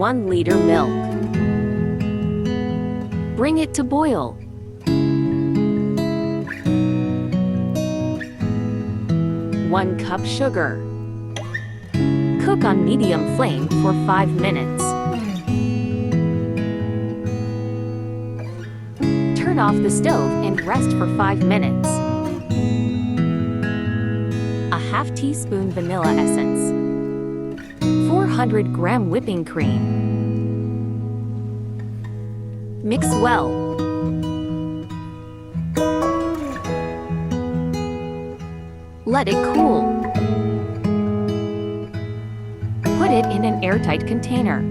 1 liter milk. Bring it to boil. One cup sugar. Cook on medium flame for 5 minutes. Turn off the stove and rest for 5 minutes. A half teaspoon vanilla essence. 400-gram whipping cream. Mix well. Let it cool. Put it in an airtight container.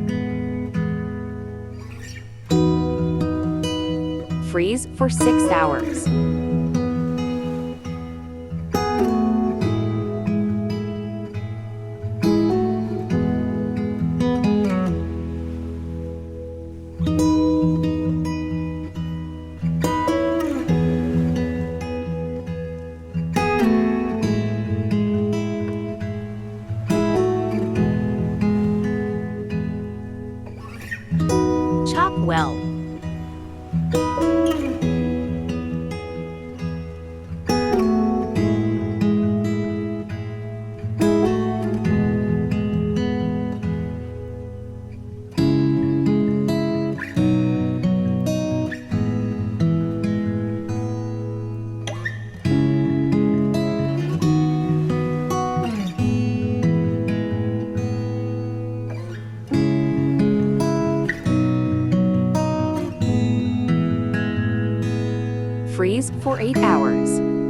Freeze for 6 hours. Chop well. Freeze for 8 hours.